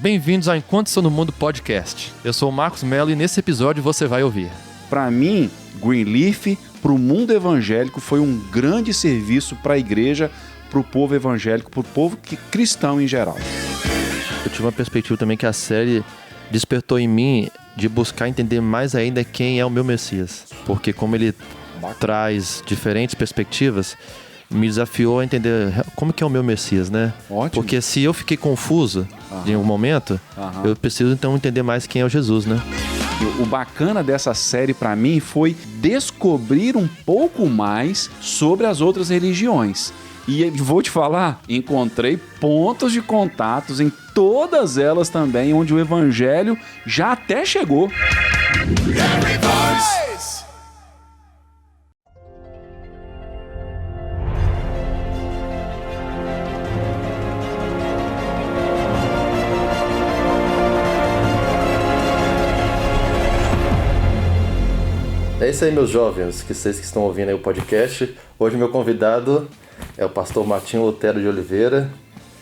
bem-vindos ao Enquanto Estou no Mundo Podcast. Eu sou o Marcos Mello e nesse episódio você vai ouvir. Para mim, Greenleaf, para o mundo evangélico, foi um grande serviço para a igreja, para o povo evangélico, para o povo cristão em geral. Eu tive uma perspectiva também que a série despertou em mim de buscar entender mais ainda quem é o meu Messias. Porque como ele traz diferentes perspectivas, me desafiou a entender como que é o meu Messias, né? Ótimo. Porque se eu fiquei confuso em algum momento, eu preciso então entender mais quem é o Jesus, né? O bacana dessa série para mim foi descobrir um pouco mais sobre as outras religiões. E vou te falar, encontrei pontos de contatos em todas elas também, onde o evangelho já até chegou. É isso aí, meus jovens, que vocês que estão ouvindo aí o podcast. Hoje meu convidado é o pastor Martinho Lutero de Oliveira,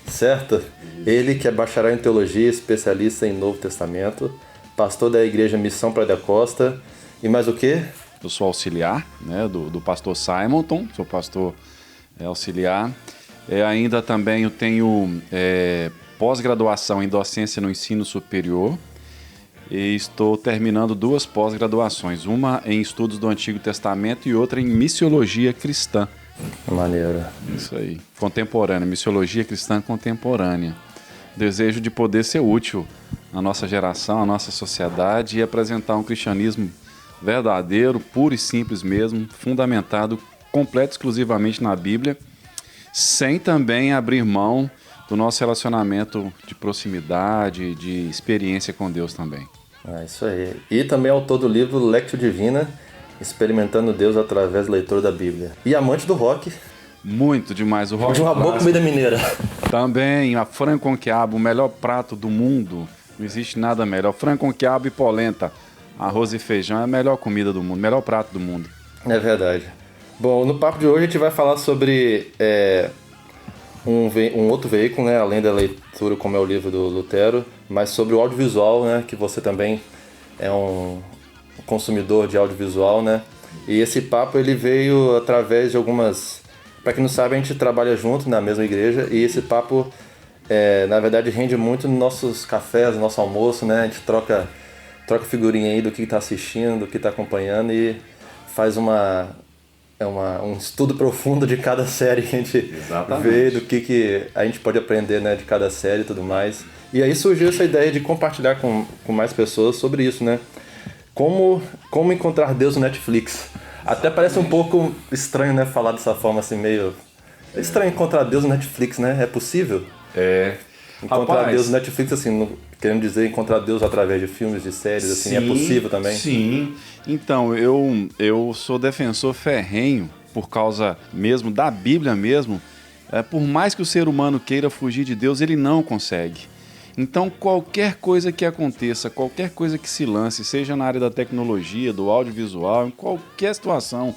certo? Ele que é bacharel em teologia, especialista em Novo Testamento, pastor da igreja Missão Praia da Costa e mais o quê? Eu sou auxiliar, né, do pastor Simonton, sou pastor auxiliar. Ainda também eu tenho pós-graduação em docência no ensino superior. E estou terminando 2 pós-graduações, uma em estudos do Antigo Testamento e outra em missiologia cristã. Maneiro. Isso aí, contemporânea, missiologia cristã contemporânea. Desejo de poder ser útil à nossa geração, à nossa sociedade e apresentar um cristianismo verdadeiro, puro e simples mesmo, fundamentado completo exclusivamente na Bíblia, sem também abrir mão do nosso relacionamento de proximidade, de experiência com Deus também. Isso aí. E também é autor do livro Lectio Divina, Experimentando Deus através da leitura da Bíblia. E amante do rock. Muito demais. O rock de uma boa comida mineira. Também, a frango com quiabo, o melhor prato do mundo. Não existe nada melhor. Frango com quiabo e polenta, arroz e feijão é a melhor comida do mundo, melhor prato do mundo. É verdade. Bom, no papo de hoje a gente vai falar sobre um outro veículo, né, além da leitura, como é o livro do Lutero, mas sobre o audiovisual, né, que você também é um consumidor de audiovisual, né? E esse papo ele veio através de algumas... Para quem não sabe, a gente trabalha junto na mesma igreja e esse papo, na verdade, rende muito nos nossos cafés, no nosso almoço, né? A gente troca figurinha aí do que está assistindo, do que está acompanhando e faz um estudo profundo de cada série que a gente vê, do que a gente pode aprender, né, de cada série e tudo mais. E aí surgiu essa ideia de compartilhar com mais pessoas sobre isso, né? Como encontrar Deus no Netflix. Até parece um pouco estranho, né, falar dessa forma assim, meio... É estranho encontrar Deus no Netflix, né? É possível? Encontrar Deus no Netflix, assim, querendo dizer encontrar Deus através de filmes, de séries, assim, sim, é possível também? Sim. Então, eu sou defensor ferrenho, por causa mesmo da Bíblia mesmo, por mais que o ser humano queira fugir de Deus, ele não consegue. Então, qualquer coisa que aconteça, qualquer coisa que se lance, seja na área da tecnologia, do audiovisual, em qualquer situação,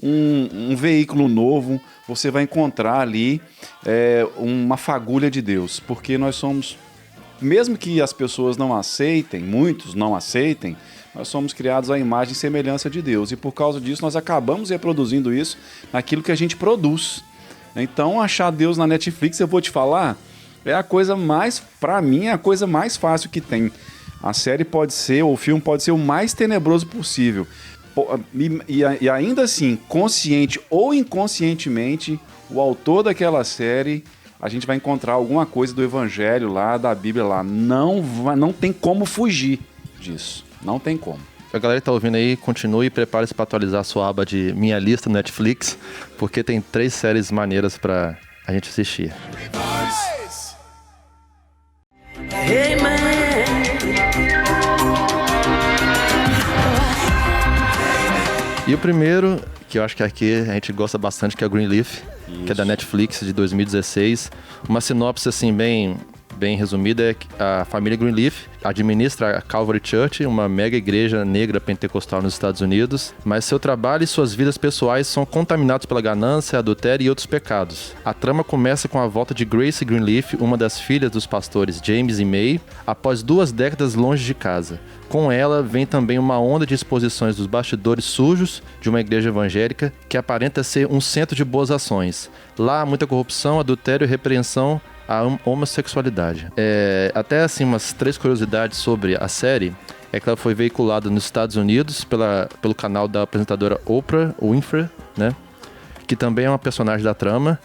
um veículo novo, você vai encontrar ali uma fagulha de Deus, porque nós somos, mesmo que as pessoas não aceitem, muitos não aceitem, nós somos criados à imagem e semelhança de Deus, e por causa disso nós acabamos reproduzindo isso naquilo que a gente produz. Então, achar Deus na Netflix, eu vou te falar, é a coisa mais, pra mim, é a coisa mais fácil que tem. A série pode ser, ou o filme pode ser o mais tenebroso possível. E ainda assim, consciente ou inconscientemente, o autor daquela série, a gente vai encontrar alguma coisa do evangelho lá, da Bíblia lá. Não tem como fugir disso. Não tem como. A galera que tá ouvindo aí, continue e prepare-se para atualizar a sua aba de Minha Lista no Netflix, porque tem 3 séries maneiras pra a gente assistir. Hey, man. E o primeiro, que eu acho que aqui a gente gosta bastante, que é o Greenleaf, que é da Netflix, de 2016. Uma sinopse, assim, bem bem resumida, é que a família Greenleaf administra a Calvary Church, uma mega igreja negra pentecostal nos Estados Unidos, mas seu trabalho e suas vidas pessoais são contaminados pela ganância, adultério e outros pecados. A trama começa com a volta de Grace Greenleaf, uma das filhas dos pastores James e May, após 2 décadas longe de casa. Com ela vem também uma onda de exposições dos bastidores sujos de uma igreja evangélica que aparenta ser um centro de boas ações. Lá há muita corrupção, adultério e repreensão à homossexualidade. Até assim, umas 3 curiosidades sobre a série é que ela foi veiculada nos Estados Unidos pelo canal da apresentadora Oprah Winfrey, né? Que também é uma personagem da trama.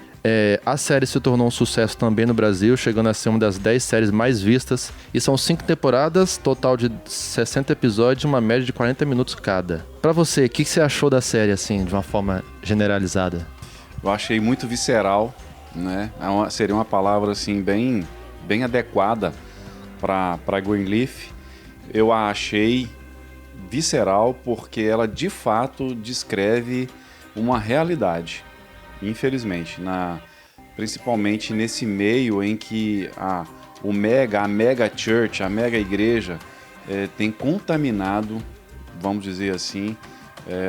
A série se tornou um sucesso também no Brasil, chegando a ser uma das 10 séries mais vistas. E são 5 temporadas, total de 60 episódios, uma média de 40 minutos cada. Pra você, o que você achou da série, assim, de uma forma generalizada? Eu achei muito visceral, né? Seria uma palavra, assim, bem adequada para Greenleaf. Eu a achei visceral porque ela, de fato, descreve uma realidade. Infelizmente, principalmente nesse meio em que a mega church, a mega igreja tem contaminado, vamos dizer assim,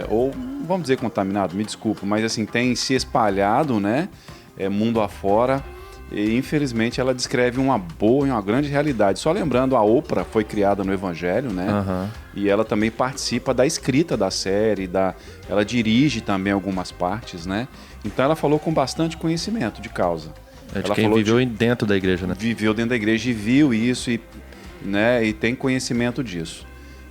ou vamos dizer contaminado, me desculpa, mas assim, tem se espalhado, né, mundo afora, e infelizmente ela descreve uma boa e uma grande realidade. Só lembrando, a Oprah foi criada no Evangelho, né? Uhum. E ela também participa da escrita da série, ela dirige também algumas partes, né? Então ela falou com bastante conhecimento de causa. De quem viveu dentro da igreja, né? Viveu dentro da igreja e viu isso e tem conhecimento disso.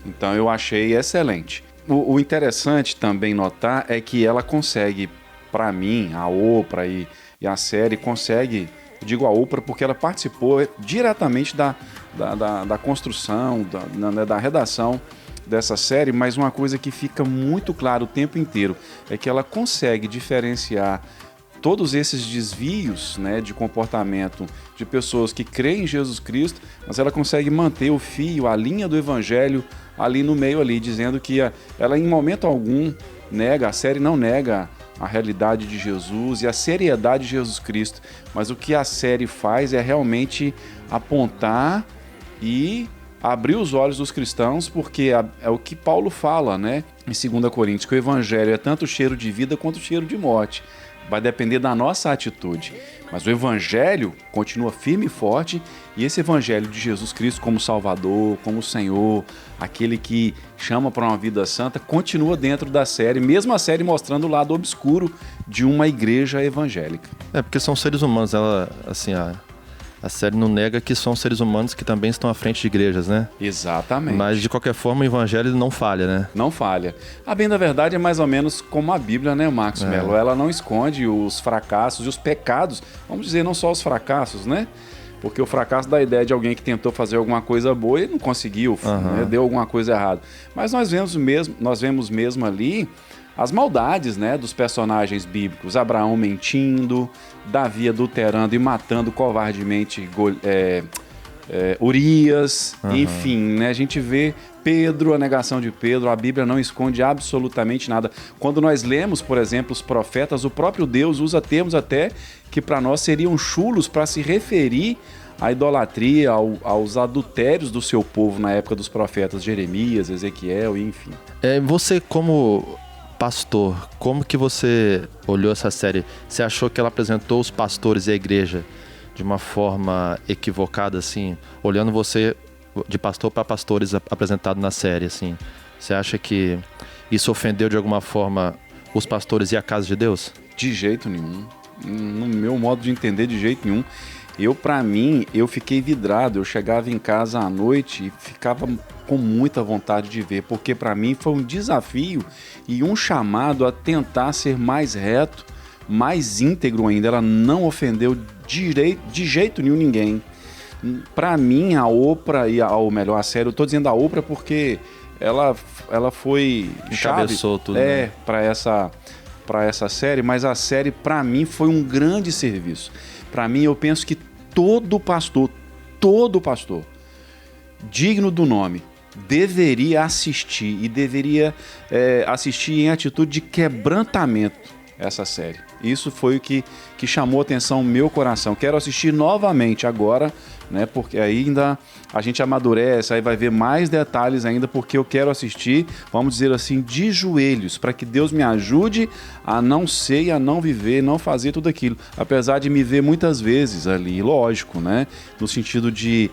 Então eu achei excelente. O interessante também notar é que ela consegue, para mim, a Oprah e a série consegue, eu digo a Oprah porque ela participou diretamente da construção, da redação dessa série, mas uma coisa que fica muito clara o tempo inteiro é que ela consegue diferenciar todos esses desvios, né, de comportamento de pessoas que creem em Jesus Cristo, mas ela consegue manter o fio, a linha do evangelho ali no meio, ali, dizendo que ela em momento algum a série não nega a realidade de Jesus e a seriedade de Jesus Cristo, mas o que a série faz é realmente apontar e abrir os olhos dos cristãos, porque é o que Paulo fala, né, em 2 Coríntios, que o evangelho é tanto cheiro de vida quanto cheiro de morte. Vai depender da nossa atitude. Mas o evangelho continua firme e forte, e esse evangelho de Jesus Cristo como Salvador, como Senhor, aquele que chama para uma vida santa, continua dentro da série, mesmo a série mostrando o lado obscuro de uma igreja evangélica. Porque são seres humanos, a série não nega que são seres humanos que também estão à frente de igrejas, né? Exatamente. Mas, de qualquer forma, o evangelho não falha, né? Não falha. A bem da verdade é mais ou menos como a Bíblia, né, Marcos Melo? Ela não esconde os fracassos e os pecados, vamos dizer, não só os fracassos, né? Porque o fracasso dá a ideia de alguém que tentou fazer alguma coisa boa e não conseguiu, né? Deu alguma coisa errada. Mas nós vemos mesmo ali as maldades, né, dos personagens bíblicos. Abraão mentindo, Davi adulterando e matando covardemente Urias, enfim, né, a gente vê Pedro, a negação de Pedro. A Bíblia não esconde absolutamente nada. Quando nós lemos, por exemplo, os profetas, o próprio Deus usa termos até que para nós seriam chulos para se referir à idolatria, aos adultérios do seu povo na época dos profetas Jeremias, Ezequiel, enfim. Você, como pastor, como que você olhou essa série? Você achou que ela apresentou os pastores e a igreja de uma forma equivocada, assim? Olhando você de pastor para pastores apresentado na série, assim, você acha que isso ofendeu de alguma forma os pastores e a casa de Deus? De jeito nenhum. No meu modo de entender, de jeito nenhum. Pra mim, eu fiquei vidrado. Eu chegava em casa à noite e ficava com muita vontade de ver, porque para mim foi um desafio e um chamado a tentar ser mais reto, mais íntegro ainda. Ela não ofendeu de jeito nenhum ninguém. Para mim, a Oprah, ou melhor, a série, eu tô dizendo a Oprah porque ela foi encabeçou tudo, né? para essa série, mas a série para mim foi um grande serviço. Para mim, eu penso que todo pastor digno do nome deveria assistir, e deveria assistir em atitude de quebrantamento, essa série. Isso foi o que chamou a atenção no meu coração. Quero assistir novamente agora, né? Porque ainda a gente amadurece, aí vai ver mais detalhes ainda, porque eu quero assistir, vamos dizer assim, de joelhos, para que Deus me ajude a não ser, a não viver, não fazer tudo aquilo. Apesar de me ver muitas vezes ali, lógico, né? No sentido de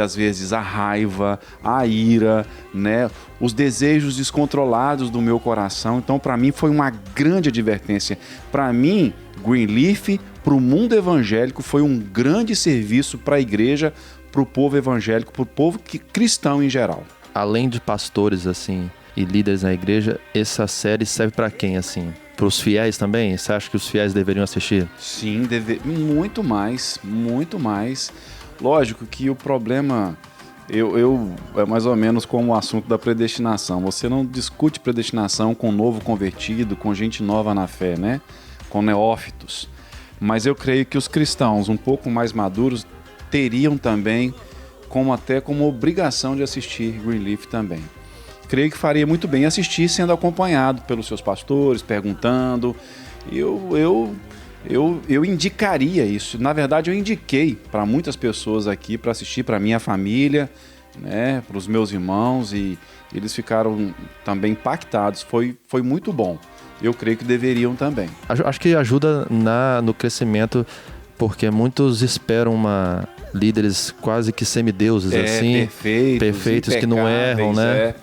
às vezes a raiva, a ira, né? Os desejos descontrolados do meu coração. Então, para mim, foi uma grande advertência. Para mim, Greenleaf, para o mundo evangélico, foi um grande serviço para a igreja, para o povo evangélico, para o povo cristão em geral. Além de pastores, assim, e líderes na igreja, essa série serve para quem, assim? Para os fiéis também? Você acha que os fiéis deveriam assistir? Sim, muito mais, muito mais. Lógico que o problema, é mais ou menos como o assunto da predestinação. Você não discute predestinação com novo convertido, com gente nova na fé, né? Com neófitos. Mas eu creio que os cristãos um pouco mais maduros teriam também como obrigação de assistir Greenleaf também. Creio que faria muito bem assistir sendo acompanhado pelos seus pastores, perguntando. Eu indicaria isso. Na verdade, eu indiquei para muitas pessoas aqui para assistir, para minha família, né, para os meus irmãos, e eles ficaram também impactados. Foi muito bom. Eu creio que deveriam também. Acho que ajuda no crescimento, porque muitos esperam líderes quase que semideuses, assim, perfeitos que não erram, né?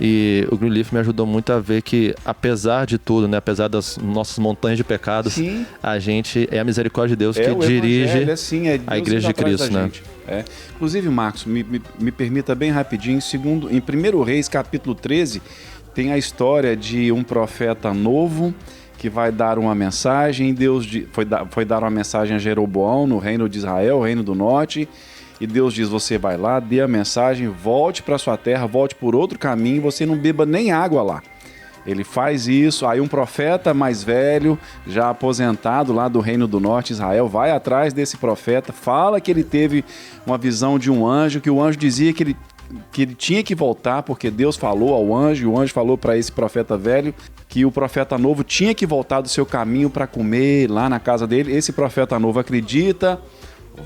E o Greenleaf me ajudou muito a ver que, apesar de tudo, né, apesar das nossas montanhas de pecados, sim, a gente é a misericórdia de Deus que dirige a Igreja de Cristo, né? Inclusive, Marcos, me permita bem rapidinho, em 1 Reis, capítulo 13, tem a história de um profeta novo que vai dar uma mensagem. Deus foi dar uma mensagem a Jeroboão no reino de Israel, o reino do norte. E Deus diz, você vai lá, dê a mensagem, volte para sua terra, volte por outro caminho, você não beba nem água lá. Ele faz isso, aí um profeta mais velho, já aposentado lá do reino do norte, Israel, vai atrás desse profeta, fala que ele teve uma visão de um anjo, que o anjo dizia que ele tinha que voltar, porque Deus falou ao anjo, e o anjo falou para esse profeta velho que o profeta novo tinha que voltar do seu caminho para comer lá na casa dele. Esse profeta novo acredita,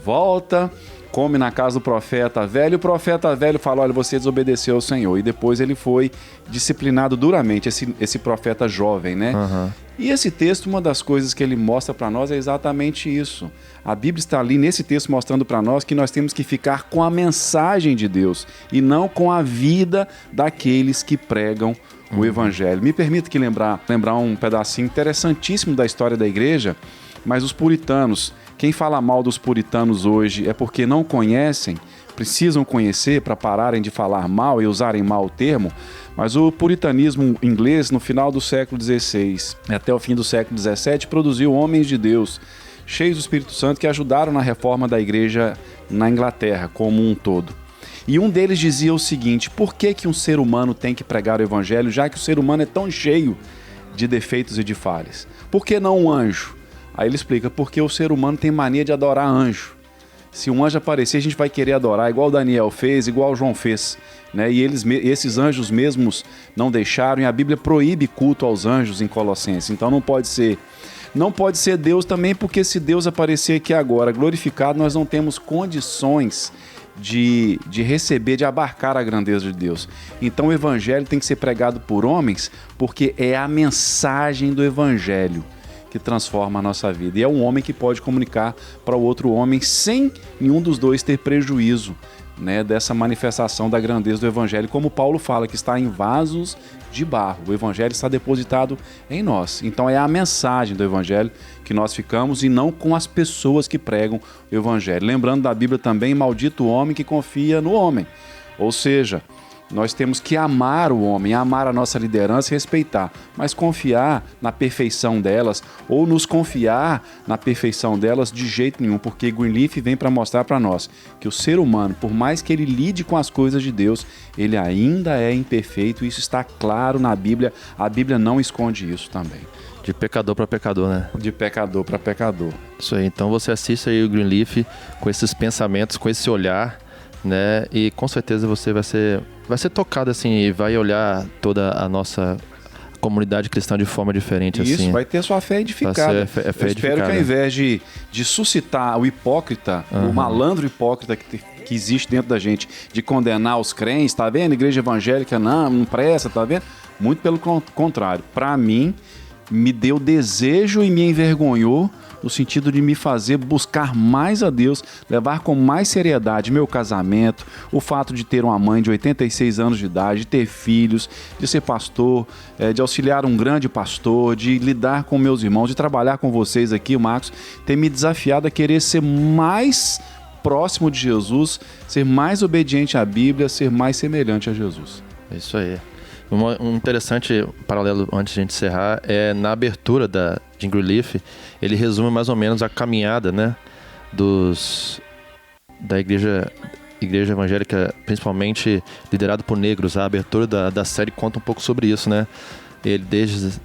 volta, come na casa do profeta velho. O profeta velho fala, olha, você desobedeceu ao Senhor. E depois ele foi disciplinado duramente, esse profeta jovem, né? Uhum. E esse texto, uma das coisas que ele mostra para nós é exatamente isso. A Bíblia está ali nesse texto mostrando para nós que nós temos que ficar com a mensagem de Deus e não com a vida daqueles que pregam o Evangelho. Me permita que lembrar um pedacinho interessantíssimo da história da igreja, mas os puritanos, quem fala mal dos puritanos hoje é porque não conhecem, precisam conhecer para pararem de falar mal e usarem mal o termo, mas o puritanismo inglês, no final do século XVI até o fim do século XVII, produziu homens de Deus, cheios do Espírito Santo, que ajudaram na reforma da igreja na Inglaterra como um todo. E um deles dizia o seguinte, por que um ser humano tem que pregar o evangelho, já que o ser humano é tão cheio de defeitos e de falhas? Por que não um anjo? Aí ele explica, porque o ser humano tem mania de adorar anjo. Se um anjo aparecer, a gente vai querer adorar, igual Daniel fez, igual João fez, né? E esses anjos mesmos não deixaram, e a Bíblia proíbe culto aos anjos em Colossenses. Então não pode ser Deus também, porque se Deus aparecer aqui agora glorificado, nós não temos condições de receber, de abarcar a grandeza de Deus. Então o evangelho tem que ser pregado por homens, porque é a mensagem do evangelho que transforma a nossa vida. E é um homem que pode comunicar para o outro homem sem nenhum dos dois ter prejuízo, né, dessa manifestação da grandeza do evangelho, como Paulo fala, que está em vasos de barro. O evangelho está depositado em nós. Então é a mensagem do evangelho que nós ficamos e não com as pessoas que pregam o evangelho. Lembrando da Bíblia também, maldito o homem que confia no homem. Ou seja, nós temos que amar o homem, amar a nossa liderança e respeitar, mas confiar na perfeição delas ou nos confiar na perfeição delas de jeito nenhum, porque Greenleaf vem para mostrar para nós que o ser humano, por mais que ele lide com as coisas de Deus, ele ainda é imperfeito, isso está claro na Bíblia, a Bíblia não esconde isso também. De pecador para pecador, né? De pecador para pecador. Isso aí, então você assiste aí o Greenleaf com esses pensamentos, com esse olhar, né? E com certeza você vai ser tocado assim e vai olhar toda a nossa comunidade cristã de forma diferente. Isso, assim. vai ter sua fé edificada. Fé Eu espero edificada. que ao invés de suscitar o hipócrita, o malandro hipócrita que existe dentro da gente, de condenar os crentes, tá vendo? Igreja evangélica não presta, tá vendo? Muito pelo contrário. Para mim, me deu desejo e me envergonhou no sentido de me fazer buscar mais a Deus, levar com mais seriedade meu casamento, o fato de ter uma mãe de 86 anos de idade, de ter filhos, de ser pastor, de auxiliar um grande pastor, de lidar com meus irmãos, de trabalhar com vocês aqui, Marcos, ter me desafiado a querer ser mais próximo de Jesus, ser mais obediente à Bíblia, ser mais semelhante a Jesus. É isso aí. Um interessante paralelo antes de a gente encerrar é na abertura de Greenleaf, ele resume mais ou menos a caminhada, né, da igreja evangélica, principalmente liderado por negros. A abertura da série conta um pouco sobre isso, né? Ele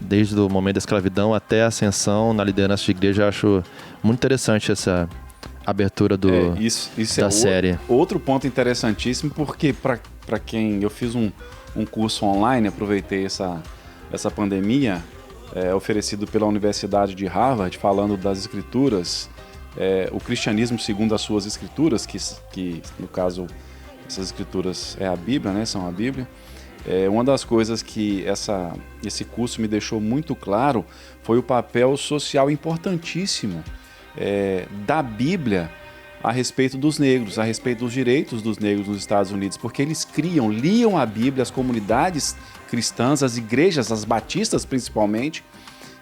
desde o momento da escravidão até a ascensão na liderança de igreja. Eu acho muito interessante essa abertura isso da série. Outro ponto interessantíssimo, porque para quem eu fiz um curso online, aproveitei essa pandemia, oferecido pela Universidade de Harvard, falando das escrituras, o cristianismo segundo as suas escrituras, que no caso essas escrituras é a Bíblia, né, são a Bíblia. Uma das coisas que esse curso me deixou muito claro foi o papel social importantíssimo da Bíblia a respeito dos negros, a respeito dos direitos dos negros nos Estados Unidos, porque eles liam a Bíblia, as comunidades cristãs, as igrejas, as batistas principalmente,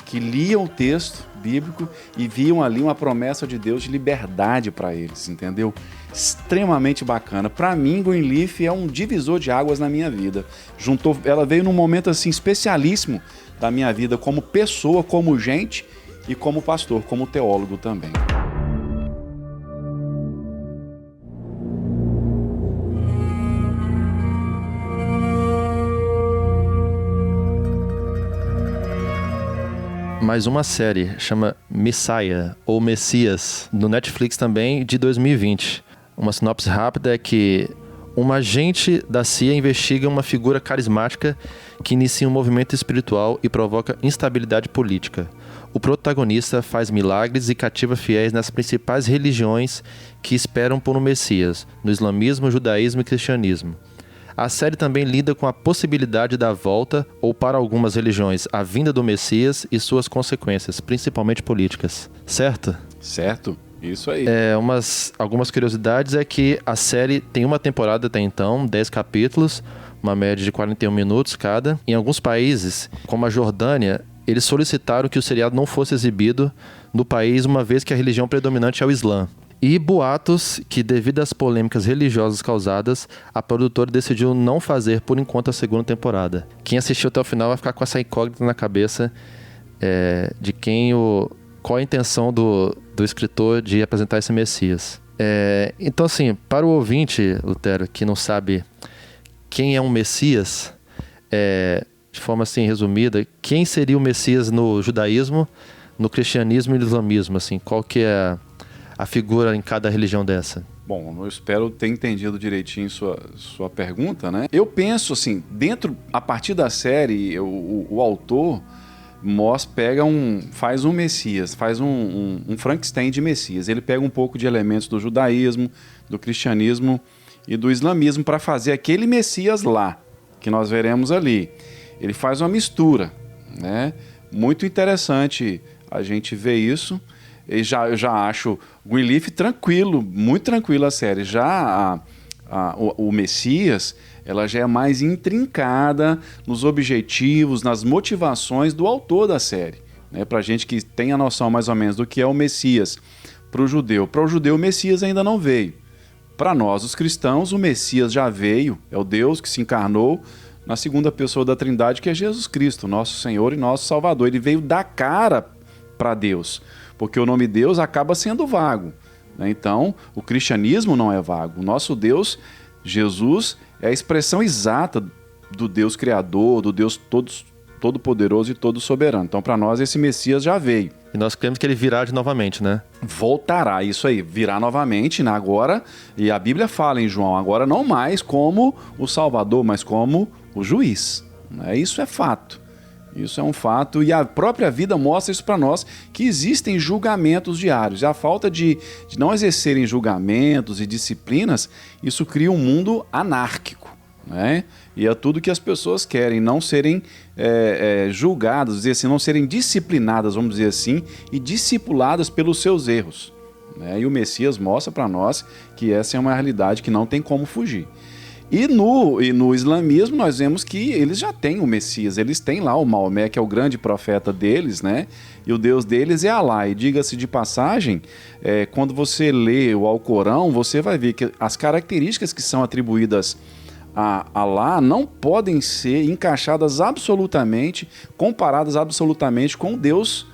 que liam o texto bíblico e viam ali uma promessa de Deus de liberdade para eles, entendeu? Extremamente bacana. Para mim, Greenleaf é um divisor de águas na minha vida. Ela veio num momento assim especialíssimo da minha vida, como pessoa, como gente e como pastor, como teólogo também. Mais uma série, chama Messiah, ou Messias, no Netflix também, de 2020. Uma sinopse rápida é que um agente da CIA investiga uma figura carismática que inicia um movimento espiritual e provoca instabilidade política. O protagonista faz milagres e cativa fiéis nas principais religiões que esperam por um Messias, no islamismo, judaísmo e cristianismo. A série também lida com a possibilidade da volta, ou para algumas religiões, a vinda do Messias e suas consequências, principalmente políticas. Certo? Certo, isso aí. Algumas curiosidades é que a série tem uma temporada até então, 10 capítulos, uma média de 41 minutos cada. Em alguns países, como a Jordânia, eles solicitaram que o seriado não fosse exibido no país, uma vez que a religião predominante é o Islã. E boatos que, devido às polêmicas religiosas causadas, a produtora decidiu não fazer por enquanto a segunda temporada. Quem assistiu até o final vai ficar com essa incógnita na cabeça de qual a intenção do escritor de apresentar esse Messias. Então, assim, para o ouvinte, Lutero, que não sabe quem é um Messias, de forma assim resumida, quem seria o Messias no judaísmo, no cristianismo e no islamismo? Assim, qual que é a figura em cada religião dessa? Bom, eu espero ter entendido direitinho sua pergunta, né? Eu penso assim, a partir da série, o autor faz um Messias, faz um Frankenstein de Messias. Ele pega um pouco de elementos do judaísmo, do cristianismo e do islamismo para fazer aquele Messias lá, que nós veremos ali. Ele faz uma mistura, né? Muito interessante a gente ver isso. Eu já acho Greenleaf tranquilo, muito tranquilo a série. Já o Messias, ela já é mais intrincada nos objetivos, nas motivações do autor da série. Né? Para gente que tem a noção mais ou menos do que é o Messias para o judeu. Para o judeu, o Messias ainda não veio. Para nós, os cristãos, o Messias já veio. É o Deus que se encarnou na segunda pessoa da Trindade, que é Jesus Cristo, nosso Senhor e nosso Salvador. Ele veio dar cara para Deus, porque o nome Deus acaba sendo vago, né? Então, o cristianismo não é vago. O nosso Deus, Jesus, é a expressão exata do Deus Criador, do Deus Todo-Poderoso e Todo-Soberano. Então, para nós, esse Messias já veio. E nós queremos que ele virá de novamente, né? Voltará, isso aí, virá novamente, né? Agora, e a Bíblia fala em João, agora não mais como o Salvador, mas como o juiz. Né? Isso é fato. Isso é um fato, e a própria vida mostra isso para nós, que existem julgamentos diários. E a falta de não exercerem julgamentos e disciplinas, isso cria um mundo anárquico, né? E é tudo que as pessoas querem, não serem julgadas, dizer assim, não serem disciplinadas, vamos dizer assim, e discipuladas pelos seus erros, né? E o Messias mostra para nós que essa é uma realidade que não tem como fugir. E no islamismo nós vemos que eles já têm o Messias, eles têm lá o Maomé, que é o grande profeta deles, né? E o Deus deles é Alá. E diga-se de passagem, quando você lê o Alcorão, você vai ver que as características que são atribuídas a Alá não podem ser encaixadas absolutamente, comparadas absolutamente com o Deus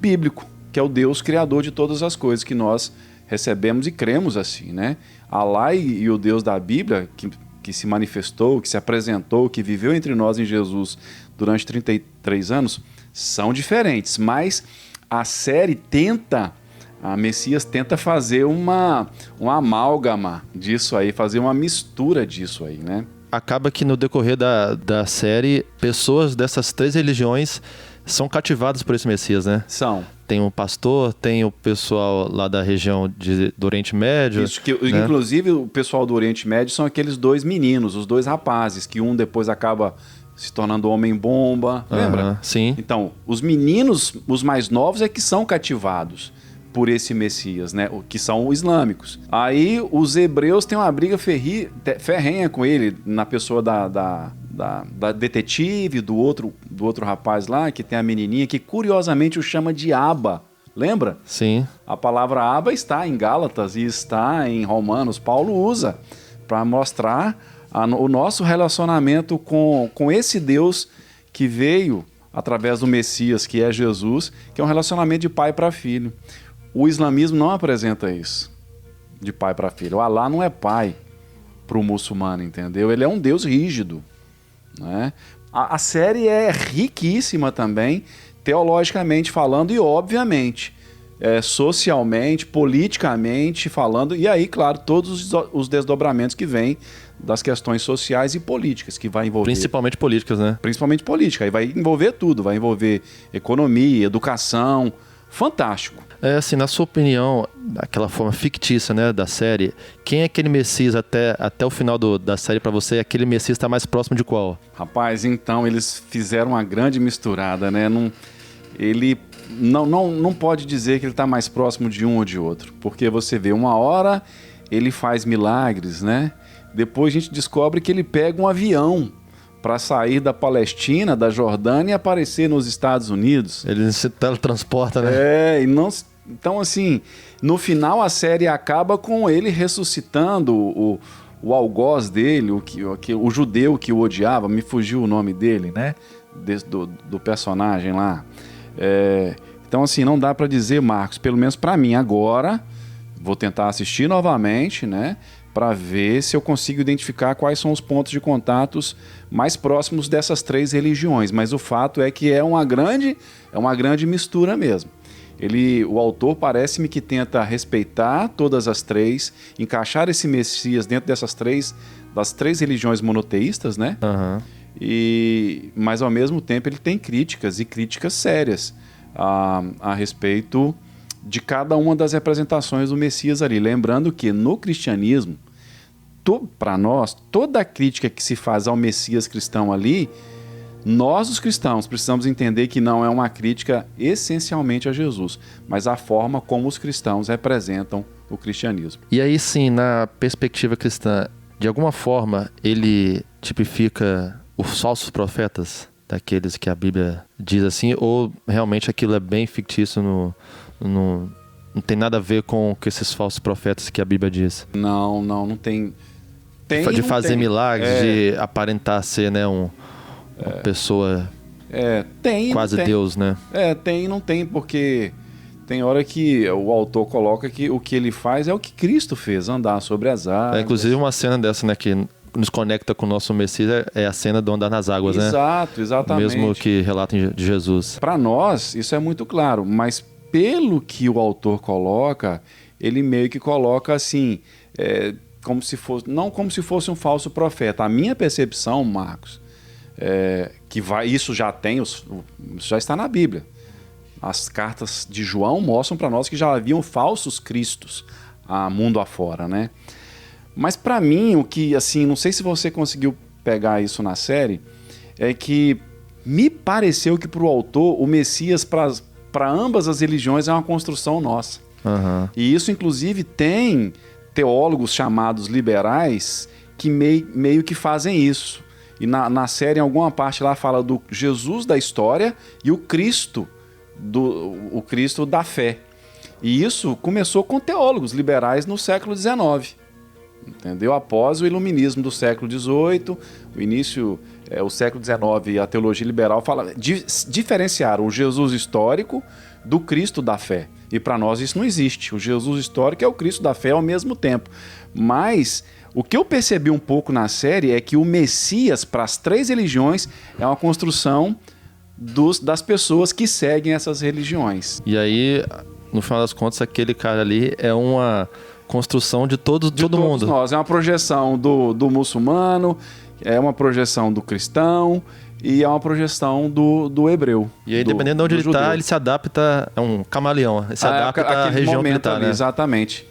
bíblico, que é o Deus criador de todas as coisas que nós recebemos e cremos assim, né? Alá e o Deus da Bíblia, que se manifestou, que se apresentou, que viveu entre nós em Jesus durante 33 anos, são diferentes, mas a série a Messias tenta fazer uma amálgama disso aí, fazer uma mistura disso aí, né? Acaba que no decorrer da série, pessoas dessas 3 religiões são cativadas por esse Messias, né? São. Tem um pastor, tem o pessoal lá da região do Oriente Médio. Isso, que, né? Inclusive o pessoal do Oriente Médio são aqueles 2 meninos, os 2 rapazes, que um depois acaba se tornando homem-bomba, lembra? Sim. Então, os meninos, os mais novos, é que são cativados por esse Messias, né? Que são os islâmicos. Aí os hebreus têm uma briga ferrenha com ele, na pessoa da detetive, do outro rapaz lá, que tem a menininha, que curiosamente o chama de Aba. Lembra? Sim. A palavra Aba está em Gálatas e está em Romanos. Paulo usa para mostrar o nosso relacionamento com esse Deus que veio através do Messias, que é Jesus, que é um relacionamento de pai para filho. O islamismo não apresenta isso, de pai para filho. O Alá não é pai para o muçulmano, entendeu? Ele é um Deus rígido, né? A série é riquíssima também, teologicamente falando e, obviamente, socialmente, politicamente falando. E aí, claro, todos os desdobramentos que vêm das questões sociais e políticas que vai envolver. Principalmente políticas, né? Principalmente política. Aí vai envolver tudo, vai envolver economia, educação. Fantástico. Assim, na sua opinião, aquela forma fictícia, né, da série, quem é aquele Messias até o final da série pra você? Aquele Messias está mais próximo de qual? Rapaz, então, eles fizeram uma grande misturada, né? Ele não pode dizer que ele está mais próximo de um ou de outro, porque você vê, uma hora ele faz milagres, né? Depois a gente descobre que ele pega um avião para sair da Palestina, da Jordânia e aparecer nos Estados Unidos. Ele se teletransporta, né? Então assim, no final a série acaba com ele ressuscitando o algoz dele, o judeu que o odiava, me fugiu o nome dele, né? Do personagem lá. Então assim, não dá para dizer, Marcos, pelo menos para mim agora, vou tentar assistir novamente, né? Para ver se eu consigo identificar quais são os pontos de contatos mais próximos dessas 3 religiões. Mas o fato é que é uma grande mistura mesmo. O autor parece-me que tenta respeitar todas as 3, encaixar esse Messias dentro das 3 religiões monoteístas, né? Uhum. Mas ao mesmo tempo ele tem críticas, e críticas sérias a respeito de cada uma das representações do Messias ali. Lembrando que no cristianismo, para nós, toda a crítica que se faz ao Messias cristão ali, nós, os cristãos, precisamos entender que não é uma crítica essencialmente a Jesus, mas a forma como os cristãos representam o cristianismo. E aí sim, na perspectiva cristã, de alguma forma ele tipifica os falsos profetas, daqueles que a Bíblia diz assim, ou realmente aquilo é bem fictício, não tem nada a ver com o que esses falsos profetas que a Bíblia diz? Não tem. De fazer milagres, de aparentar ser, né, uma pessoa quase Deus, né? Tem e não tem, porque tem hora que o autor coloca que o que ele faz é o que Cristo fez, andar sobre as águas. Inclusive uma cena dessa, né, que nos conecta com o nosso Messias é a cena do andar nas águas, né? Exato, exatamente. O mesmo que relata de Jesus. Para nós, isso é muito claro, mas pelo que o autor coloca, ele meio que coloca assim, não como se fosse um falso profeta. A minha percepção, Marcos, isso já está na Bíblia. As cartas de João mostram para nós que já haviam falsos cristos mundo afora, né? Mas para mim, o que, assim, não sei se você conseguiu pegar isso na série, é que me pareceu que para o autor, o Messias para ambas as religiões é uma construção nossa. Uhum. E isso, inclusive, tem teólogos chamados liberais que meio que fazem isso. E na série, em alguma parte lá, fala do Jesus da história e o Cristo da fé. E isso começou com teólogos liberais no século XIX. Entendeu? Após o iluminismo do século XVIII, o século XIX, a teologia liberal diferenciaram o Jesus histórico do Cristo da fé. E para nós isso não existe. O Jesus histórico é o Cristo da fé ao mesmo tempo. Mas o que eu percebi um pouco na série é que o Messias para as 3 religiões é uma construção das pessoas que seguem essas religiões. E aí, no final das contas, aquele cara ali é uma construção de todo mundo. Nós. É uma projeção do muçulmano, é uma projeção do cristão e é uma projeção do hebreu. E aí, dependendo de onde ele está, ele se adapta, é um camaleão, ele se adapta à região que ele está, né? Exatamente.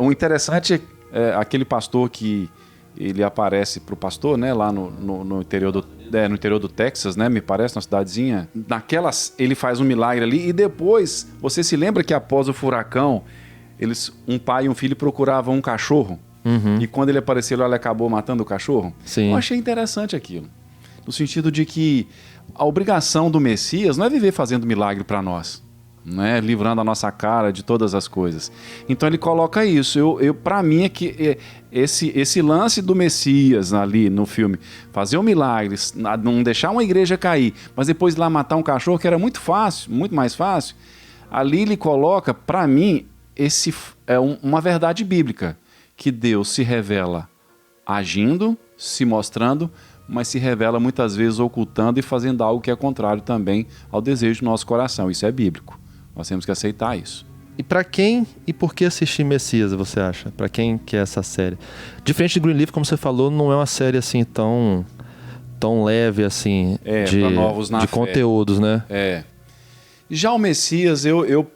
O interessante é aquele pastor que ele aparece para o pastor, né, lá no interior do Texas, né, me parece, uma cidadezinha. Ele faz um milagre ali e depois, você se lembra que após o furacão, um pai e um filho procuravam um cachorro? Uhum. E quando ele apareceu, ele acabou matando o cachorro? Sim. Eu achei interessante aquilo. No sentido de que a obrigação do Messias não é viver fazendo milagre para nós, né? Livrando a nossa cara de todas as coisas. Então ele coloca isso. Para mim é que esse lance do Messias ali no filme, fazer um milagre, não deixar uma igreja cair, mas depois ir lá matar um cachorro, que era muito fácil, muito mais fácil, ali ele coloca, para mim, uma verdade bíblica, que Deus se revela agindo, se mostrando, mas se revela muitas vezes ocultando e fazendo algo que é contrário também ao desejo do nosso coração. Isso é bíblico. Nós temos que aceitar isso. E para quem e por que assistir Messias, você acha? Para quem que é essa série? Diferente de Greenleaf, como você falou, não é uma série assim tão leve assim de conteúdos, né? Já o Messias, eu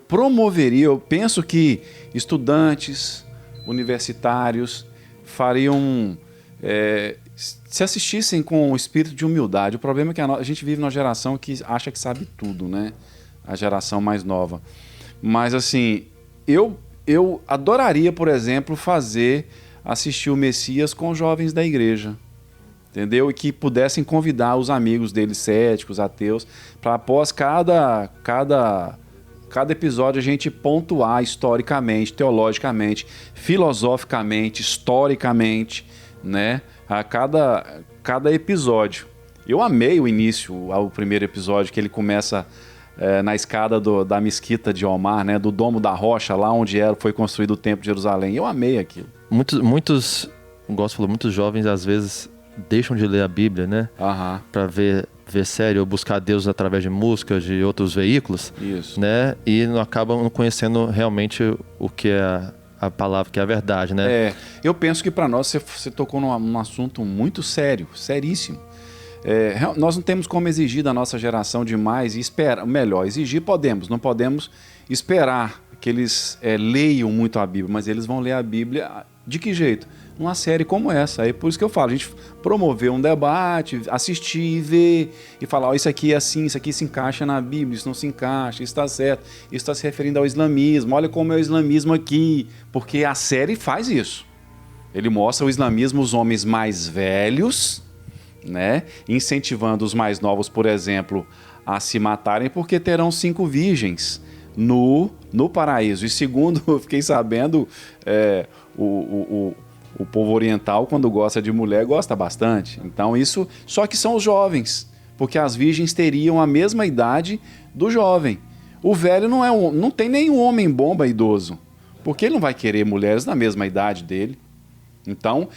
promoveria, eu penso que estudantes, universitários fariam, se assistissem com o espírito de humildade. O problema é que a gente vive numa geração que acha que sabe tudo, né? A geração mais nova. Mas assim, eu adoraria, por exemplo, assistir o Messias com jovens da igreja. Entendeu? E que pudessem convidar os amigos deles, céticos, ateus, para após cada episódio a gente pontuar historicamente, teologicamente, filosoficamente, historicamente, né? A cada episódio. Eu amei o primeiro episódio, que ele começa na escada da mesquita de Omar, né? Do Domo da Rocha, lá onde foi construído o Templo de Jerusalém. Eu amei aquilo. Muitos, o Gosto falou, muitos jovens às vezes deixam de ler a Bíblia, né? Uhum. Para ver série ou buscar Deus através de músicas, de outros veículos. Isso. Né? E não acabam conhecendo realmente o que é a palavra, que é a verdade, né? Eu penso que para nós você tocou num assunto muito sério, seríssimo. Nós não temos como exigir da nossa geração demais e esperar. Melhor, exigir podemos, não podemos esperar que eles leiam muito a Bíblia, mas eles vão ler a Bíblia de que jeito? Numa série como essa. Aí por isso que eu falo, a gente promover um debate, assistir, ver e falar, isso aqui é assim, isso aqui se encaixa na Bíblia, isso não se encaixa, isso está certo, isso está se referindo ao islamismo, olha como é o islamismo aqui, porque a série faz isso. Ele mostra o islamismo, os homens mais velhos, né, incentivando os mais novos, por exemplo, a se matarem porque terão 5 virgens no paraíso. E segundo eu fiquei sabendo, o povo oriental, quando gosta de mulher, gosta bastante. Então isso, só que são os jovens, porque as virgens teriam a mesma idade do jovem. O velho não tem nenhum homem bomba idoso, porque ele não vai querer mulheres na mesma idade dele. Então,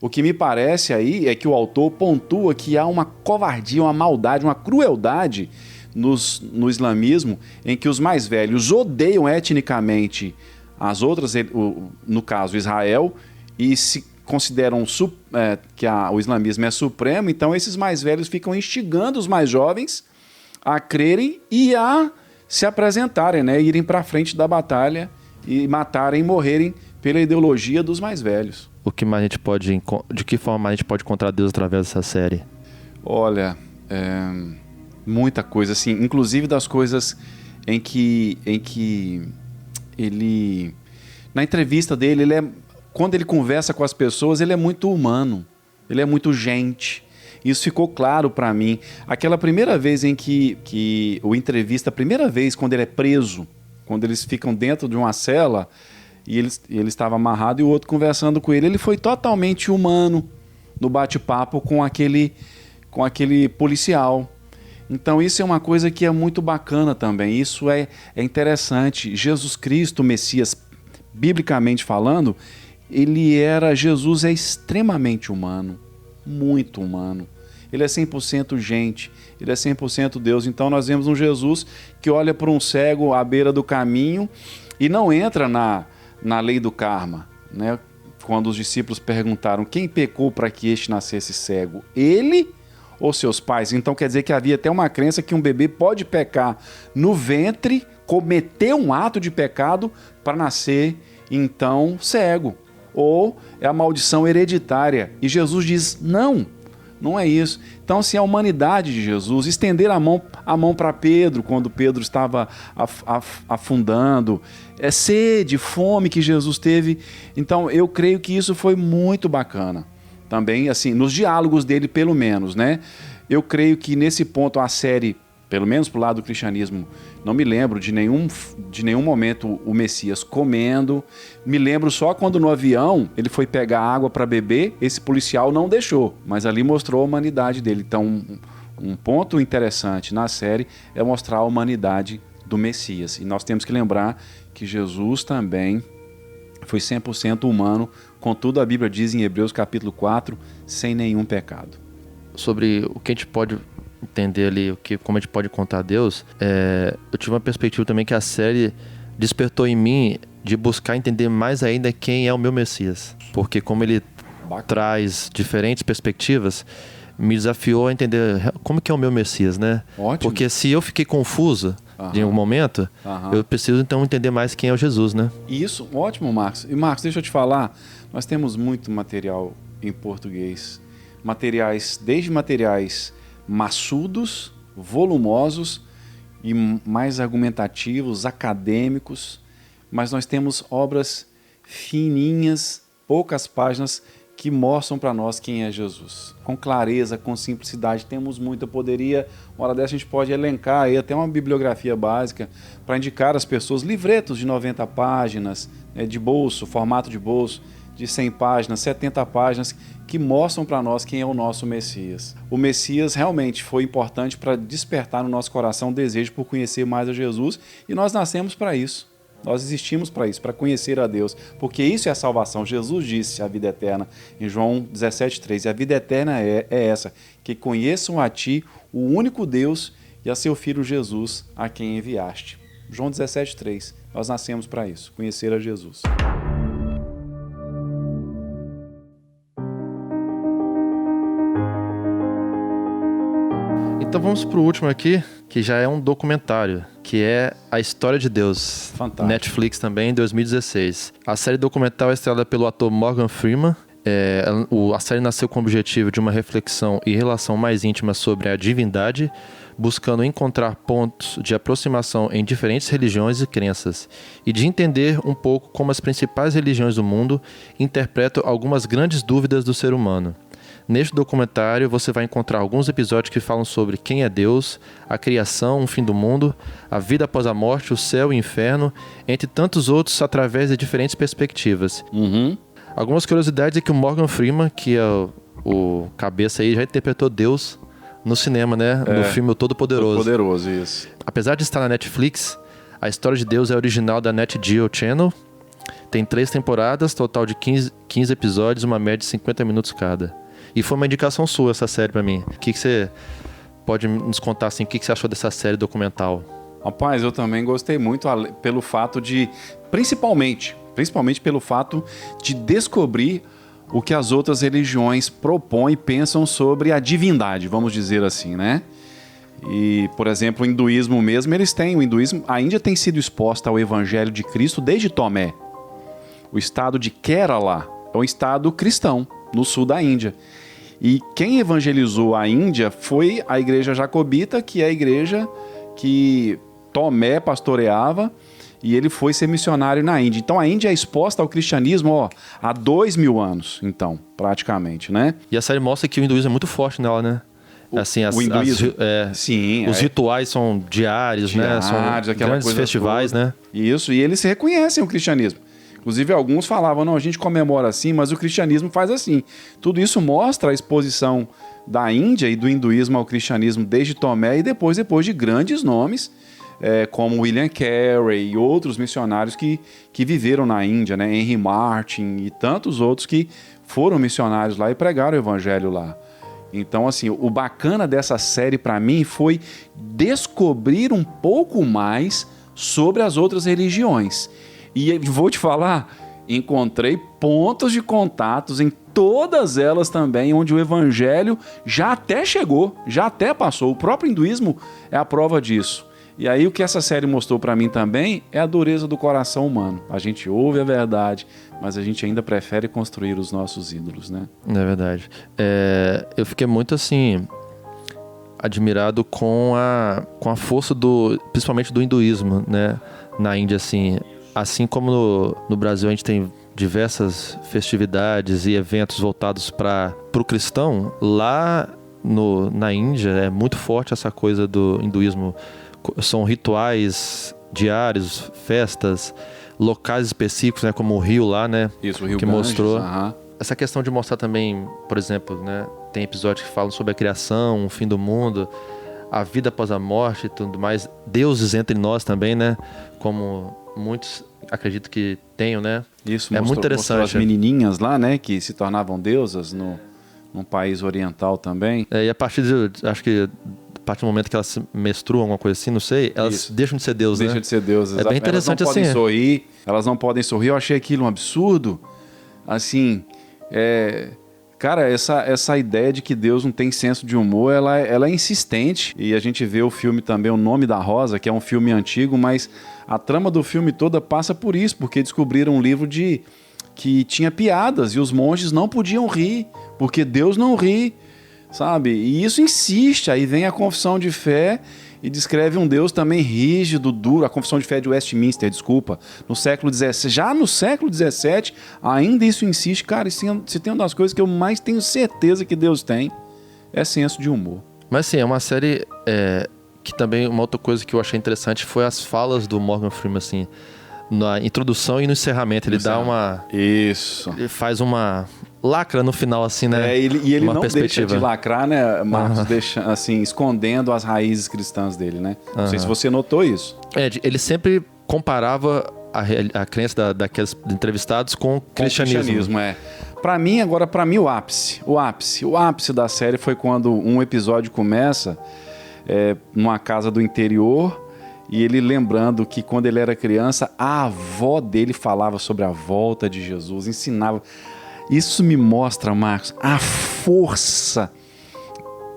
o que me parece aí é que o autor pontua que há uma covardia, uma maldade, uma crueldade no islamismo, em que os mais velhos odeiam etnicamente as outras, no caso Israel, e se consideram que o islamismo é supremo, então esses mais velhos ficam instigando os mais jovens a crerem e a se apresentarem, né? Irem para frente da batalha e matarem e morrerem pela ideologia dos mais velhos. De que forma a gente pode encontrar Deus através dessa série? Olha, muita coisa, assim, inclusive das coisas em que ele, na entrevista dele, quando ele conversa com as pessoas, ele é muito humano, ele é muito gente. Isso ficou claro para mim. Aquela primeira vez em que o entrevista, a primeira vez quando ele é preso, quando eles ficam dentro de uma cela e ele estava amarrado e o outro conversando com ele, ele foi totalmente humano no bate-papo com aquele policial. Então isso é uma coisa que é muito bacana também, isso é interessante. Jesus Cristo, o Messias, biblicamente falando, Jesus é extremamente humano, muito humano. Ele é 100% gente, ele é 100% Deus. Então nós vemos um Jesus que olha para um cego à beira do caminho e não entra na lei do karma, né? Quando os discípulos perguntaram quem pecou para que este nascesse cego, ele ou seus pais? Então quer dizer que havia até uma crença que um bebê pode pecar no ventre, cometer um ato de pecado para nascer então cego. Ou é a maldição hereditária. E Jesus diz, não é isso. Então, se a humanidade de Jesus, estender a mão para Pedro, quando Pedro estava afundando, sede, fome que Jesus teve. Então, eu creio que isso foi muito bacana. Também, assim, nos diálogos dele, pelo menos, né? Eu creio que nesse ponto a série, pelo menos pro lado do cristianismo, não me lembro de nenhum momento o Messias comendo. Me lembro só quando no avião ele foi pegar água para beber, esse policial não deixou, mas ali mostrou a humanidade dele. Então, um ponto interessante na série é mostrar a humanidade do Messias. E nós temos que lembrar que Jesus também foi 100% humano, contudo a Bíblia diz em Hebreus capítulo 4, sem nenhum pecado. Sobre o que a gente pode entender ali, como a gente pode contar a Deus, eu tive uma perspectiva também que a série despertou em mim de buscar entender mais ainda quem é o meu Messias. Porque como ele traz diferentes perspectivas, me desafiou a entender como que é o meu Messias, né? Ótimo. Porque se eu fiquei confuso em algum momento, eu preciso então entender mais quem é o Jesus, né? Isso, ótimo, Marcos. E Marcos, deixa eu te falar, nós temos muito material em português. Desde materiais maçudos, volumosos e mais argumentativos, acadêmicos, mas nós temos obras fininhas, poucas páginas, que mostram para nós quem é Jesus. Com clareza, com simplicidade, temos muito. Eu poderia, uma hora dessa a gente pode elencar aí até uma bibliografia básica para indicar às pessoas livretos de 90 páginas, né, de bolso, formato de bolso, de 100 páginas, 70 páginas, que mostram para nós quem é o nosso Messias. O Messias realmente foi importante para despertar no nosso coração o desejo por conhecer mais a Jesus, e nós nascemos para isso. Nós existimos para isso, para conhecer a Deus, porque isso é a salvação. Jesus disse a vida eterna em João 17,3, e a vida eterna é essa, que conheçam a Ti, o único Deus, e a Seu Filho Jesus, a quem enviaste. João 17,3, nós nascemos para isso, conhecer a Jesus. Então vamos pro último aqui, que já é um documentário, que é A História de Deus. Fantástico. Netflix também, em 2016. A série documental é estrelada pelo ator Morgan Freeman. A série nasceu com o objetivo de uma reflexão e relação mais íntima sobre a divindade, buscando encontrar pontos de aproximação em diferentes religiões e crenças, e de entender um pouco como as principais religiões do mundo interpretam algumas grandes dúvidas do ser humano. Neste documentário você vai encontrar alguns episódios que falam sobre quem é Deus, a criação, o fim do mundo, a vida após a morte, o céu e o inferno, entre tantos outros através de diferentes perspectivas. Algumas curiosidades é que o Morgan Freeman, que é o cabeça aí, já interpretou Deus no cinema, né? No filme O Todo-Poderoso. Todo-Poderoso, isso. Apesar de estar na Netflix, A História de Deus é original da Nat Geo Channel. Tem 3 temporadas, total de 15 episódios, uma média de 50 minutos cada. E foi uma indicação sua essa série pra mim. O que você pode nos contar, assim, o que você achou dessa série documental? Rapaz, eu também gostei muito pelo fato de, principalmente pelo fato de descobrir o que as outras religiões propõem e pensam sobre a divindade, vamos dizer assim, né? E, por exemplo, o hinduísmo mesmo, a Índia tem sido exposta ao evangelho de Cristo desde Tomé. O estado de Kerala é um estado cristão, no sul da Índia. E quem evangelizou a Índia foi a igreja jacobita, que é a igreja que Tomé pastoreava, e ele foi ser missionário na Índia. Então a Índia é exposta ao cristianismo há 2000 anos, então, praticamente, né? E a série mostra que o hinduísmo é muito forte nela, né? Assim, o hinduísmo? Sim. Os rituais são diários, né? São grandes festivais, toda, né? Isso, e eles reconhecem o cristianismo. Inclusive, alguns falavam, não, a gente comemora assim, mas o cristianismo faz assim. Tudo isso mostra a exposição da Índia e do hinduísmo ao cristianismo desde Tomé e depois de grandes nomes, como William Carey e outros missionários que viveram na Índia, né? Henry Martin e tantos outros que foram missionários lá e pregaram o evangelho lá. Então, assim, o bacana dessa série para mim foi descobrir um pouco mais sobre as outras religiões. E vou te falar, encontrei pontos de contatos em todas elas também, onde o evangelho já até chegou, já até passou. O próprio hinduísmo é a prova disso. E aí o que essa série mostrou para mim também é a dureza do coração humano. A gente ouve a verdade, mas a gente ainda prefere construir os nossos ídolos, né? É verdade. Eu fiquei muito assim admirado com a força principalmente do hinduísmo, né? Na Índia, assim como no Brasil a gente tem diversas festividades e eventos voltados para o cristão, lá na Índia é muito forte essa coisa do hinduísmo. São rituais diários, festas, locais específicos, né, como o rio lá, né? Isso, o Rio que Ganges, mostrou. Essa questão de mostrar também, por exemplo, né, tem episódios que falam sobre a criação, o fim do mundo, a vida após a morte e tudo mais. Deuses entre nós também, né? Como muitos acredito que tenham, né? Isso, muito interessante. Mostrou as menininhas lá, né, que se tornavam deusas num país oriental também. E a partir acho que a partir do momento que elas se menstruam, alguma coisa assim, não sei, elas deixam de ser deusas, Deixam de ser deusas. É bem interessante assim. Elas não podem sorrir. Eu achei aquilo um absurdo. Assim, cara, essa ideia de que Deus não tem senso de humor, ela é insistente. E a gente vê o filme também, O Nome da Rosa, que é um filme antigo, mas a trama do filme toda passa por isso, porque descobriram um livro que tinha piadas e os monges não podiam rir, porque Deus não ri. Sabe? E isso insiste, aí vem a confissão de fé e descreve um Deus também rígido, duro, a confissão de fé de Westminster, desculpa, no século XVII. Já no século XVII, ainda isso insiste. Cara, se tem uma das coisas que eu mais tenho certeza que Deus tem, é senso de humor. Mas sim, é uma série que também, uma outra coisa que eu achei interessante foi as falas do Morgan Freeman, assim, na introdução e no encerramento. Ele dá uma... Isso. Ele faz uma... lacra no final, assim, né? E ele não deixa de lacrar, né, Marcos? Deixa, assim, escondendo as raízes cristãs dele, né? Não sei se você notou isso. Ele sempre comparava a crença daqueles entrevistados com o cristianismo. Para mim, o ápice da série foi quando um episódio começa numa casa do interior e ele lembrando que quando ele era criança, a avó dele falava sobre a volta de Jesus, ensinava... Isso me mostra, Marcos, a força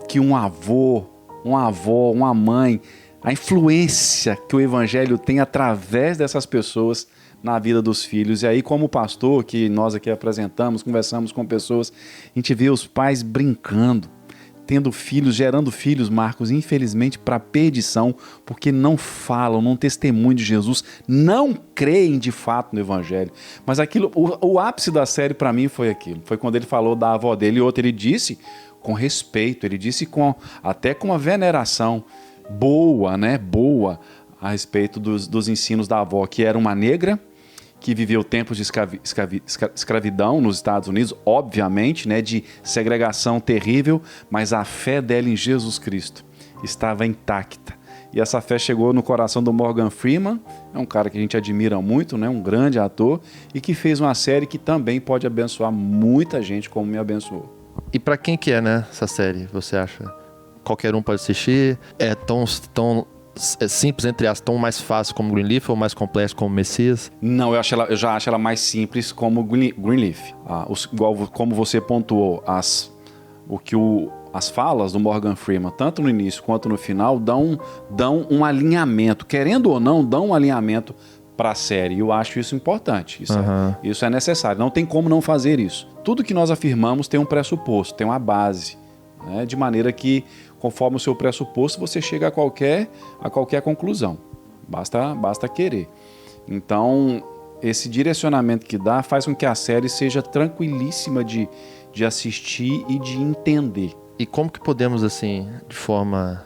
que um avô, uma avó, uma mãe, a influência que o evangelho tem através dessas pessoas na vida dos filhos. E aí, como pastor, que nós aqui apresentamos, conversamos com pessoas, a gente vê os pais brincando, tendo filhos, gerando filhos, Marcos, infelizmente para perdição, porque não falam, não testemunham de Jesus, não creem de fato no evangelho. Mas aquilo, o ápice da série para mim foi aquilo. Foi quando ele falou da avó dele e outro, ele disse com respeito, ele disse até com uma veneração boa, né? Boa a respeito dos ensinos da avó, que era uma negra, que viveu tempos de escravidão nos Estados Unidos, obviamente, né, de segregação terrível, mas a fé dela em Jesus Cristo estava intacta. E essa fé chegou no coração do Morgan Freeman, é um cara que a gente admira muito, né, um grande ator, e que fez uma série que também pode abençoar muita gente, como me abençoou. E para quem que é, né, essa série, você acha? Qualquer um pode assistir? É tão simples, entre as tão mais fácil como Greenleaf ou mais complexo como Messias? Não, eu já acho ela mais simples como Greenleaf. Igual como você pontuou, as falas do Morgan Freeman, tanto no início quanto no final, dão um alinhamento, querendo ou não, dão um alinhamento para a série. Eu acho isso importante. Isso é necessário. Não tem como não fazer isso. Tudo que nós afirmamos tem um pressuposto, tem uma base, né? De maneira que, conforme o seu pressuposto, você chega a qualquer conclusão. Basta querer. Então, esse direcionamento que dá faz com que a série seja tranquilíssima de assistir e de entender. E como que podemos, assim, de forma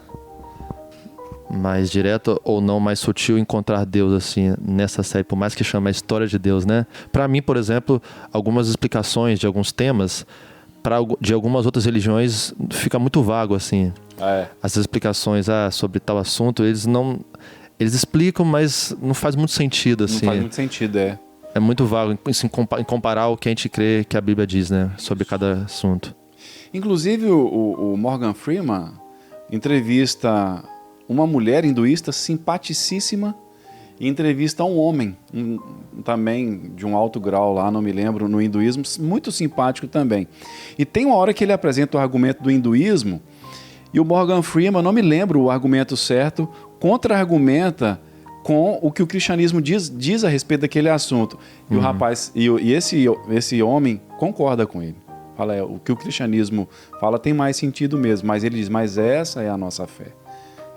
mais direta ou não mais sutil, encontrar Deus, assim, nessa série, por mais que chame a história de Deus, né? Para mim, por exemplo, algumas explicações de alguns temas de algumas outras religiões fica muito vago, assim. As explicações sobre tal assunto, eles explicam, mas não faz muito sentido, assim. Não faz muito sentido, É muito vago em comparar o que a gente crê que a Bíblia diz, né? Sobre cada assunto. Inclusive, o Morgan Freeman entrevista uma mulher hinduísta simpaticíssima e entrevista um homem, também de um alto grau lá, não me lembro, no hinduísmo, muito simpático também. E tem uma hora que ele apresenta o argumento do hinduísmo e o Morgan Freeman, não me lembro o argumento certo, contra-argumenta com o que o cristianismo diz a respeito daquele assunto. E o rapaz, esse homem concorda com ele. Fala, o que o cristianismo fala tem mais sentido mesmo, mas ele diz, mas essa é a nossa fé.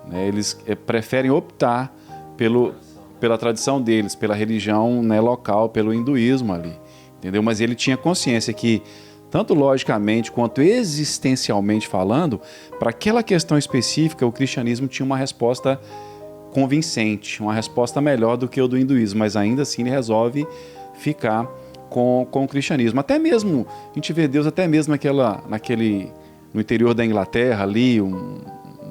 Né? Eles preferem optar pela tradição deles, pela religião, né, local, pelo hinduísmo ali, entendeu? Mas ele tinha consciência que, tanto logicamente quanto existencialmente falando, para aquela questão específica, o cristianismo tinha uma resposta convincente, uma resposta melhor do que o do hinduísmo, mas ainda assim ele resolve ficar com o cristianismo. Até mesmo, a gente vê Deus até mesmo no interior da Inglaterra ali, um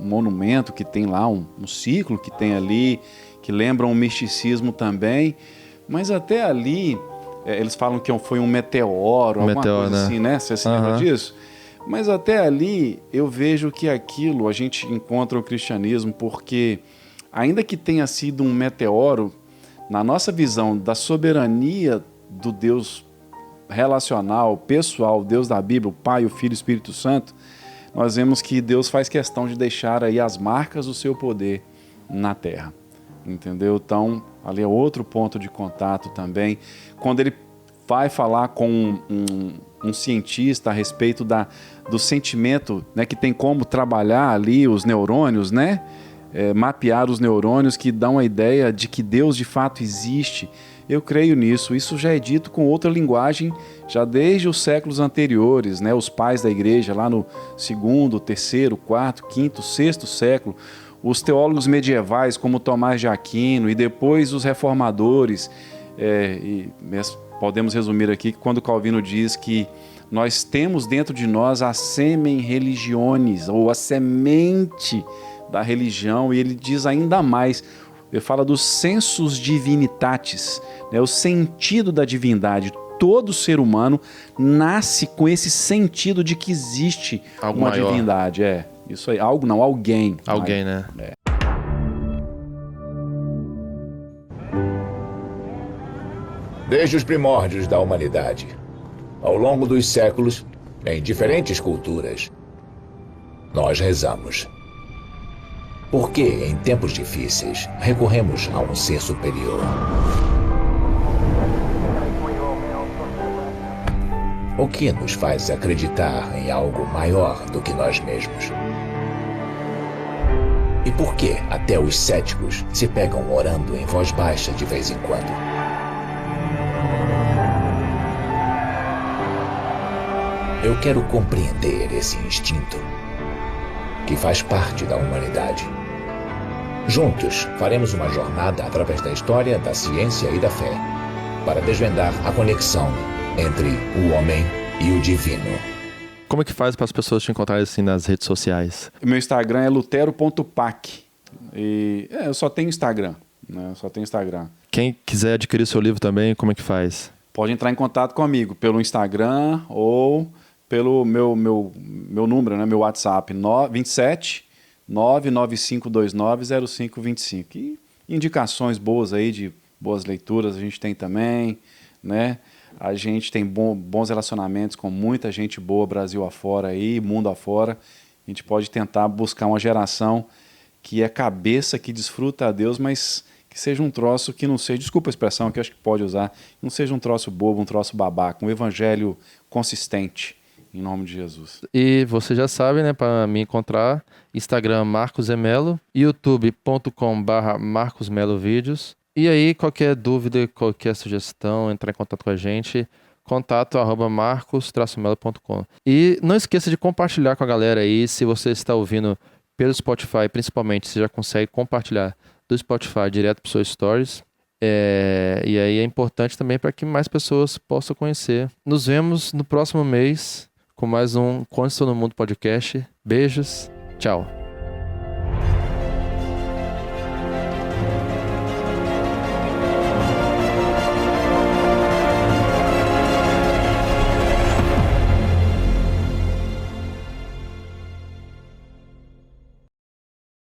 monumento que tem lá, um ciclo que tem ali, que lembra um misticismo também, mas até ali, eles falam que foi um meteoro, alguma coisa, né? Assim, né? Você se lembra disso? Mas até ali, eu vejo que aquilo, a gente encontra o cristianismo, porque ainda que tenha sido um meteoro, na nossa visão da soberania do Deus relacional, pessoal, Deus da Bíblia, o Pai, o Filho e o Espírito Santo, nós vemos que Deus faz questão de deixar aí as marcas do seu poder na terra, entendeu? Então, ali é outro ponto de contato também. Quando ele vai falar com um cientista a respeito do sentimento, né, que tem como trabalhar ali os neurônios, né? Mapear os neurônios que dão a ideia de que Deus de fato existe. Eu creio nisso. Isso já é dito com outra linguagem, já desde os séculos anteriores, né? Os pais da igreja, lá no 2º, 3º, 4º, 5º, 6º século, os teólogos medievais, como Tomás de Aquino, e depois os reformadores. Podemos resumir aqui que quando Calvino diz que nós temos dentro de nós a semen religiones, ou a semente da religião, e ele diz ainda mais, ele fala dos sensus divinitatis, né, o sentido da divindade. Todo ser humano nasce com esse sentido de que existe uma divindade. Isso aí, alguém. Alguém, né? Desde os primórdios da humanidade, ao longo dos séculos, em diferentes culturas, nós rezamos. Porque, em tempos difíceis, recorremos a um ser superior. O que nos faz acreditar em algo maior do que nós mesmos? E por que até os céticos se pegam orando em voz baixa de vez em quando? Eu quero compreender esse instinto que faz parte da humanidade. Juntos, faremos uma jornada através da história, da ciência e da fé, para desvendar a conexão entre o homem e o divino. Como é que faz para as pessoas te encontrarem assim nas redes sociais? Meu Instagram é lutero.pac. Eu só tenho Instagram, né? Quem quiser adquirir seu livro também, como é que faz? Pode entrar em contato comigo pelo Instagram ou pelo meu número, né? Meu WhatsApp, 27 995290525. E indicações boas aí de boas leituras a gente tem também, né? A gente tem bons relacionamentos com muita gente boa Brasil afora aí, mundo afora. A gente pode tentar buscar uma geração que é cabeça, que desfruta a Deus, mas que seja um troço que não seja, desculpa a expressão que eu acho que pode usar, não seja um troço bobo, um troço babaca, um evangelho consistente, em nome de Jesus. E você já sabe, né, para me encontrar, Instagram Marcos Emelo, youtube.com/Marcos Melo Vídeos. E aí, qualquer dúvida, qualquer sugestão, entrar em contato com a gente, contato@marcos-melo.com. E não esqueça de compartilhar com a galera aí, se você está ouvindo pelo Spotify, principalmente, você já consegue compartilhar do Spotify direto para os seus stories. E aí é importante também para que mais pessoas possam conhecer. Nos vemos no próximo mês com mais um Conte Seu no Mundo podcast. Beijos, tchau.